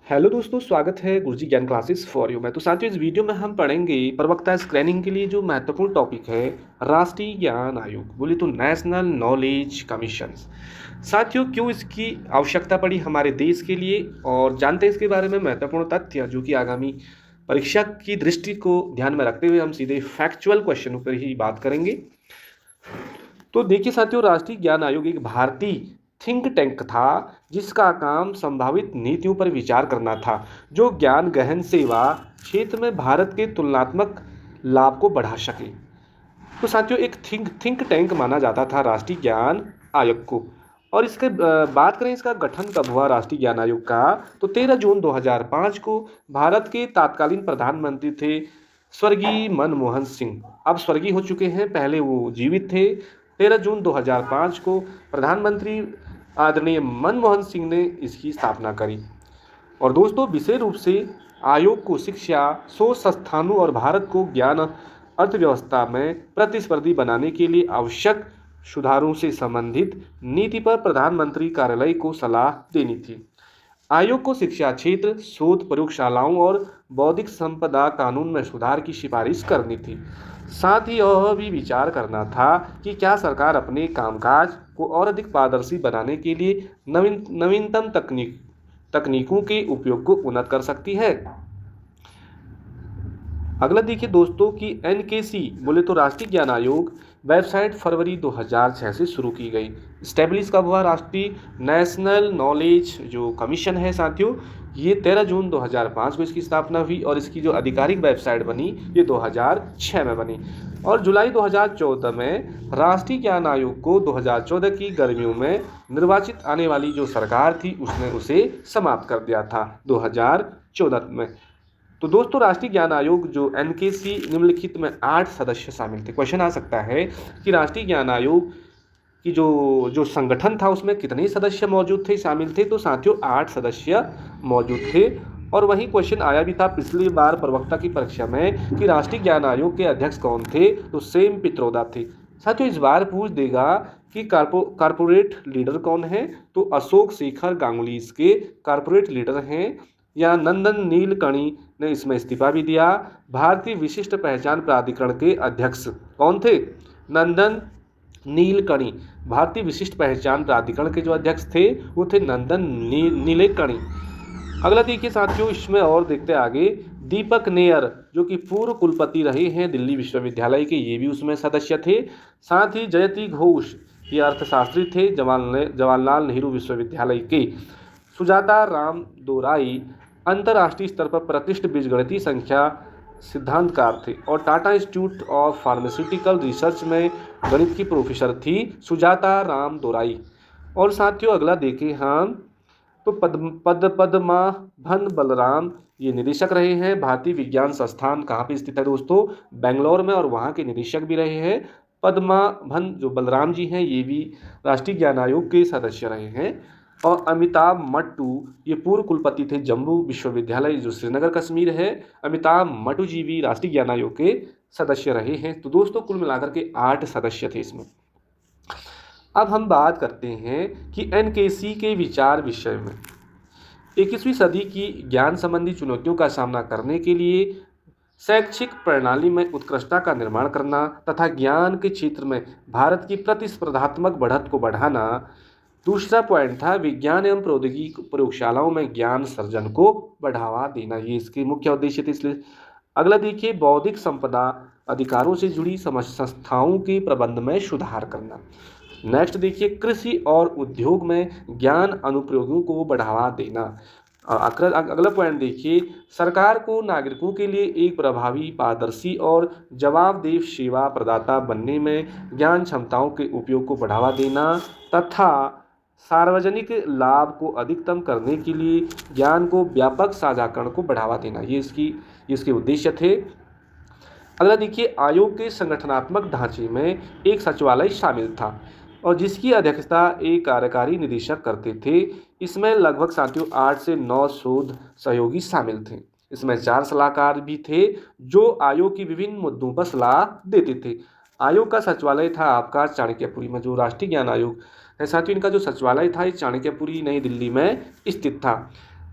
Hello दोस्तों, स्वागत है गुरुजी ज्ञान क्लासेस फॉर यू में। तो साथियों, इस वीडियो में हम पढ़ेंगे प्रवक्ता स्क्रीनिंग के लिए जो महत्वपूर्ण टॉपिक है राष्ट्रीय ज्ञान आयोग, बोले तो नेशनल नॉलेज कमीशन। साथियों, क्यों इसकी आवश्यकता पड़ी हमारे देश के लिए, और जानते हैं इसके बारे में महत्वपूर्ण तथ्य जो कि आगामी परीक्षा की दृष्टि को ध्यान में रखते हुए हम सीधे फैक्चुअल क्वेश्चन पर ही बात करेंगे। तो देखिए साथियों, राष्ट्रीय ज्ञान आयोग एक भारतीय थिंक टैंक था जिसका काम संभावित नीतियों पर विचार करना था जो ज्ञान गहन सेवा क्षेत्र में भारत के तुलनात्मक लाभ को बढ़ा सके। तो साथियों, एक थिंक टैंक माना जाता था राष्ट्रीय ज्ञान आयोग को। और इसके बात करें इसका गठन कब हुआ राष्ट्रीय ज्ञान आयोग का, तो 13 जून 2005 को भारत के तत्कालीन प्रधानमंत्री थे स्वर्गीय मनमोहन सिंह। अब स्वर्गीय हो चुके हैं, पहले वो जीवित थे। 13 जून 2005 को प्रधानमंत्री आदरणीय मनमोहन सिंह ने इसकी स्थापना करी। और दोस्तों, विशेष रूप से आयोग को शिक्षा, शोध संस्थानों और भारत को ज्ञान अर्थव्यवस्था में प्रतिस्पर्धी बनाने के लिए आवश्यक सुधारों से संबंधित नीति पर प्रधानमंत्री कार्यालय को सलाह देनी थी। आयोग को शिक्षा क्षेत्र, शोध प्रयोगशालाओं और बौद्धिक संपदा कानून में सुधार की सिफारिश करनी थी। साथ ही यह भी विचार करना था कि क्या सरकार अपने कामकाज को और अधिक पारदर्शी बनाने के लिए नवीनतम तकनीकों के उपयोग को उन्नत कर सकती है। अगला देखिए दोस्तों कि एनकेसी बोले तो राष्ट्रीय ज्ञान आयोग वेबसाइट फरवरी 2006 से शुरू की गई। स्टैब्लिश कब हुआ राष्ट्रीय नेशनल नॉलेज जो कमीशन है साथियों, ये 13 जून 2005 को इसकी स्थापना हुई और इसकी जो आधिकारिक वेबसाइट बनी ये 2006 में बनी। और जुलाई 2014 में राष्ट्रीय ज्ञान आयोग को 2014 की गर्मियों में निर्वाचित आने वाली जो सरकार थी उसने उसे समाप्त कर दिया था 2014 में। तो दोस्तों, राष्ट्रीय ज्ञान आयोग जो एनकेसी निम्नलिखित में 8 सदस्य शामिल थे। क्वेश्चन आ सकता है कि राष्ट्रीय ज्ञान आयोग की जो संगठन था उसमें कितने सदस्य मौजूद थे, शामिल थे। तो साथियों, 8 सदस्य मौजूद थे। और वही क्वेश्चन आया भी था पिछली बार प्रवक्ता की परीक्षा में कि राष्ट्रीय ज्ञान आयोग के अध्यक्ष कौन थे, तो सेम पित्रोदा थे। साथियों, इस बार पूछ देगा कि कारपोरेट लीडर कौन है, तो अशोक शेखर गांगुली इसके कारपोरेट लीडर हैं, या नंदन नीलकणी ने इसमें इस्तीफा भी दिया। भारतीय विशिष्ट पहचान प्राधिकरण के अध्यक्ष कौन थे? नंदन नीलकणी। भारतीय विशिष्ट पहचान प्राधिकरण के जो अध्यक्ष थे वो थे नंदन नीलकणी। अगला देखिए साथियों, इसमें और देखते आगे, दीपक नेयर जो कि पूर्व कुलपति रहे हैं दिल्ली विश्वविद्यालय के, ये भी उसमें सदस्य थे। साथ ही जयति घोष ये अर्थशास्त्री थे जवाहरलाल नेहरू विश्वविद्यालय के। सुजाता राम दोराई अंतर्राष्ट्रीय स्तर पर प्रतिष्ठित बीजगणितीय संख्या सिद्धांतकार थे। और Tata institute of pharmaceutical research में गणित की प्रोफेसर थी सुजाता राम दोराई। और साथियों, अगला देखें हम तो पद्माभन बलराम ये निदेशक रहे हैं। भारतीय विज्ञान संस्थान कहाँ पे स्थित है दोस्तों? बेंगलोर में, और वहाँ के निदेशक भी रहे हैं। पद्माभन जो बलराम जी हैं ये भी राष्ट्रीय ज्ञान आयोग के सदस्य रहे हैं। और अमिताभ मट्टू ये पूर्व कुलपति थे जम्मू विश्वविद्यालय जो श्रीनगर कश्मीर है। अमिताभ मट्टू जी भी राष्ट्रीय ज्ञान आयोग के सदस्य रहे हैं। तो दोस्तों, कुल मिलाकर के 8 सदस्य थे इसमें। अब हम बात करते हैं कि एनकेसी के विचार विषय में। 21वीं सदी की ज्ञान संबंधी चुनौतियों का सामना करने के लिए शैक्षिक प्रणाली में उत्कृष्टता का निर्माण करना तथा ज्ञान के क्षेत्र में भारत की प्रतिस्पर्धात्मक बढ़त को बढ़ाना। दूसरा पॉइंट था विज्ञान एवं प्रौद्योगिकी प्रयोगशालाओं में ज्ञान सर्जन को बढ़ावा देना, ये इसके मुख्य उद्देश्य थे। इसलिए अगला देखिए, बौद्धिक संपदा अधिकारों से जुड़ी संस्थाओं के प्रबंध में सुधार करना। नेक्स्ट देखिए, कृषि और उद्योग में ज्ञान अनुप्रयोगों को बढ़ावा देना। अगला पॉइंट देखिए, सरकार को नागरिकों के लिए एक प्रभावी, पारदर्शी और जवाबदेह सेवा प्रदाता बनने में ज्ञान क्षमताओं के उपयोग को बढ़ावा देना तथा सार्वजनिक लाभ को अधिकतम करने के लिए ज्ञान को व्यापक साझाकरण को बढ़ावा देना, ये इसके उद्देश्य थे। अगला देखिए, आयोग के संगठनात्मक ढांचे में एक सचिवालय शामिल था और जिसकी अध्यक्षता एक कार्यकारी निदेशक करते थे। इसमें लगभग साथियों 8 से 9 शोध सहयोगी शामिल थे। इसमें 4 सलाहकार भी थे जो आयोग की विभिन्न मुद्दों पर सलाह देते थे। आयोग का सचिवालय था आपका चाणक्यपुरी में। जो राष्ट्रीय ज्ञान आयोग है साथियों, इनका जो सचिवालय था ये चाणक्यपुरी नई दिल्ली में स्थित था।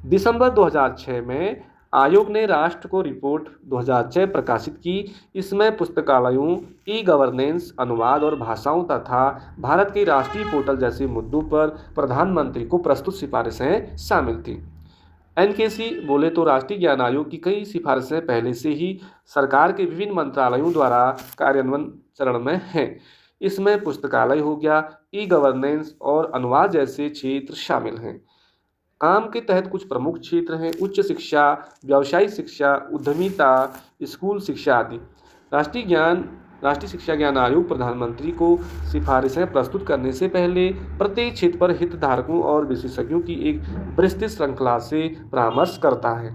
दिसंबर 2006 में आयोग ने राष्ट्र को रिपोर्ट 2006 प्रकाशित की। इसमें पुस्तकालयों, ई गवर्नेंस, अनुवाद और भाषाओं तथा भारत के राष्ट्रीय पोर्टल जैसे मुद्दों पर प्रधानमंत्री को प्रस्तुत सिफारिशें शामिल थीं। एनकेसी बोले तो राष्ट्रीय ज्ञान आयोग की कई सिफारिशें पहले से ही सरकार के विभिन्न मंत्रालयों द्वारा कार्यान्वयन चरण में हैं। इसमें पुस्तकालय हो गया, ई गवर्नेंस और अनुवाद जैसे क्षेत्र शामिल हैं। काम के तहत कुछ प्रमुख क्षेत्र हैं: उच्च शिक्षा, व्यावसायिक शिक्षा, उद्यमिता, स्कूल शिक्षा आदि। राष्ट्रीय शिक्षा ज्ञान आयोग प्रधानमंत्री को सिफारिशें प्रस्तुत करने से पहले प्रत्येक क्षेत्र पर हितधारकों और विशेषज्ञों की एक विस्तृत श्रृंखला से परामर्श करता है।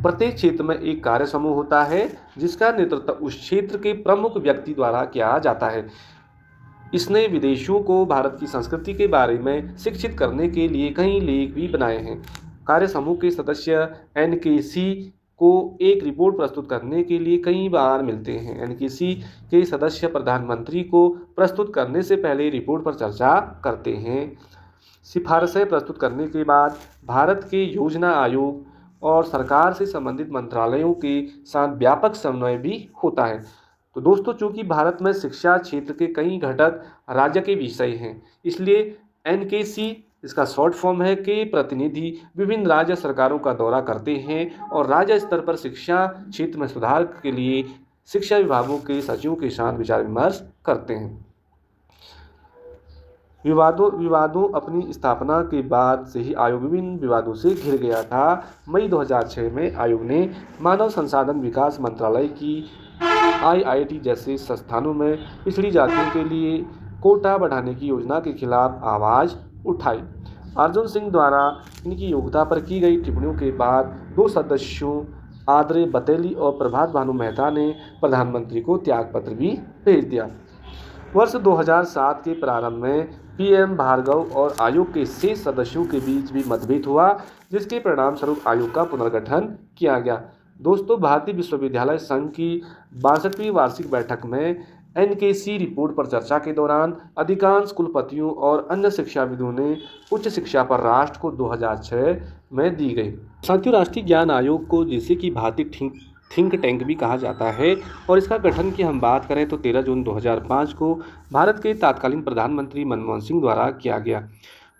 प्रत्येक क्षेत्र में एक कार्य समूह होता है जिसका नेतृत्व उस क्षेत्र के प्रमुख व्यक्ति द्वारा किया जाता है। इसने विदेशियों को भारत की संस्कृति के बारे में शिक्षित करने के लिए कई लेख भी बनाए हैं। कार्य समूह के सदस्य एनकेसी को एक रिपोर्ट प्रस्तुत करने के लिए कई बार मिलते हैं। एनकेसी के सदस्य प्रधानमंत्री को प्रस्तुत करने से पहले रिपोर्ट पर चर्चा करते हैं। सिफारिशें प्रस्तुत करने के बाद भारत के योजना आयोग और सरकार से संबंधित मंत्रालयों के साथ व्यापक समन्वय भी होता है। तो दोस्तों, चूंकि भारत में शिक्षा क्षेत्र के कई घटक राज्य के विषय हैं, इसलिए एनकेसी, इसका शॉर्ट फॉर्म है, के प्रतिनिधि विभिन्न राज्य सरकारों का दौरा करते हैं और राज्य स्तर पर शिक्षा क्षेत्र में सुधार के लिए शिक्षा विभागों के सचिवों के साथ विचार विमर्श करते हैं। विवादों अपनी स्थापना के बाद से ही आयोग विभिन्न विवादों से घिर गया था। मई 2006 में आयोग ने मानव संसाधन विकास मंत्रालय की IIT जैसे संस्थानों में पिछड़ी जातियों के लिए कोटा बढ़ाने की योजना के खिलाफ आवाज़ उठाई। अर्जुन सिंह द्वारा इनकी योग्यता पर की गई टिप्पणियों के बाद 2 सदस्यों आद्रे बतेली और प्रभात भानु मेहता ने प्रधानमंत्री को त्यागपत्र भी भेज दिया। वर्ष 2007 के प्रारंभ में PM भार्गव और आयोग के शेष सदस्यों के बीच भी मतभेद हुआ, जिसके परिणाम स्वरूप आयोग का पुनर्गठन किया गया। दोस्तों, भारतीय विश्वविद्यालय संघ की 62वीं वार्षिक बैठक में एनकेसी रिपोर्ट पर चर्चा के दौरान अधिकांश कुलपतियों और अन्य शिक्षाविदों ने उच्च शिक्षा पर राष्ट्र को 2006 में दी गई। साथियों, राष्ट्रीय ज्ञान आयोग को जिसे कि भारतीय थिंक टैंक भी कहा जाता है और इसका गठन की हम बात करें तो 13 जून 2005 को भारत के तत्कालीन प्रधानमंत्री मनमोहन सिंह द्वारा किया गया।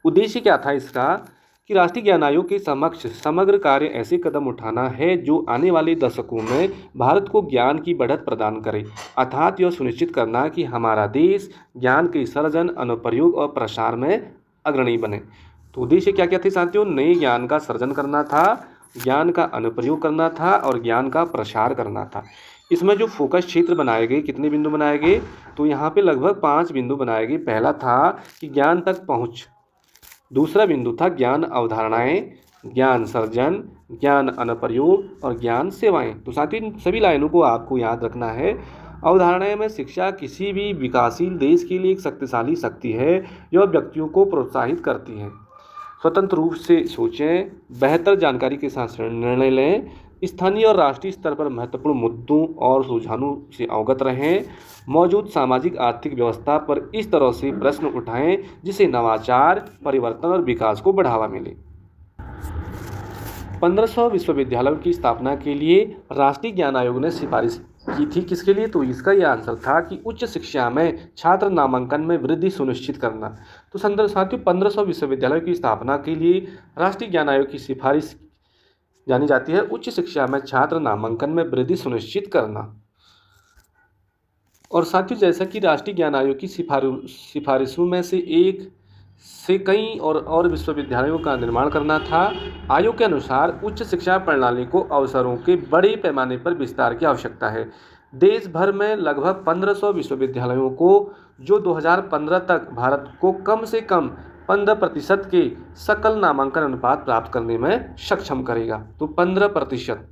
उद्देश्य क्या था इसका कि राष्ट्रीय ज्ञान आयोग के समक्ष समग्र कार्य ऐसे कदम उठाना है जो आने वाले दशकों में भारत को ज्ञान की बढ़त प्रदान करे, अर्थात यह सुनिश्चित करना कि हमारा देश ज्ञान के सर्जन, अनुप्रयोग और प्रसार में अग्रणी बने। तो उद्देश्य क्या क्या थे साथियों? नए ज्ञान का सर्जन करना था, ज्ञान का अनुप्रयोग करना था और ज्ञान का प्रसार करना था। इसमें जो फोकस क्षेत्र बनाए गए, कितने बिंदु बनाए गए? तो यहाँ पे लगभग 5 बिंदु बनाए गए। पहला था कि ज्ञान तक पहुँच, दूसरा बिंदु था ज्ञान अवधारणाएं, ज्ञान सर्जन, ज्ञान अनुप्रयोग और ज्ञान सेवाएं। तो साथ ही सभी लाइनों को आपको याद रखना है। अवधारणाएं में शिक्षा किसी भी विकासशील देश के लिए एक शक्तिशाली शक्ति है जो व्यक्तियों को प्रोत्साहित करती है। स्वतंत्र रूप से सोचें, बेहतर जानकारी के साथ निर्णय लें, स्थानीय और राष्ट्रीय स्तर पर महत्वपूर्ण मुद्दों और रुझानों से अवगत रहें, मौजूद सामाजिक आर्थिक व्यवस्था पर इस तरह से प्रश्न उठाएं जिससे नवाचार, परिवर्तन और विकास को बढ़ावा मिले। 1500 विश्वविद्यालयों की स्थापना के लिए राष्ट्रीय ज्ञान आयोग ने सिफारिश की थी। किसके लिए? तो इसका यह आंसर था कि उच्च शिक्षा में छात्र नामांकन में वृद्धि सुनिश्चित करना। तो साथियों, 1500 विश्वविद्यालयों की स्थापना के लिए राष्ट्रीय ज्ञान आयोग की सिफारिश जानी जाती है उच्च शिक्षा में छात्र नामांकन में वृद्धि सुनिश्चित करना। और साथियों, जैसा कि राष्ट्रीय ज्ञान आयोग की सिफारिशों में से एक से कई और विश्वविद्यालयों का निर्माण करना था। आयोग के अनुसार उच्च शिक्षा प्रणाली को अवसरों के बड़े पैमाने पर विस्तार की आवश्यकता है। देश भर में लगभग 1500 विश्वविद्यालयों को जो 2015 तक भारत को कम से कम 15% के सकल नामांकन अनुपात प्राप्त करने में सक्षम करेगा। तो 15%।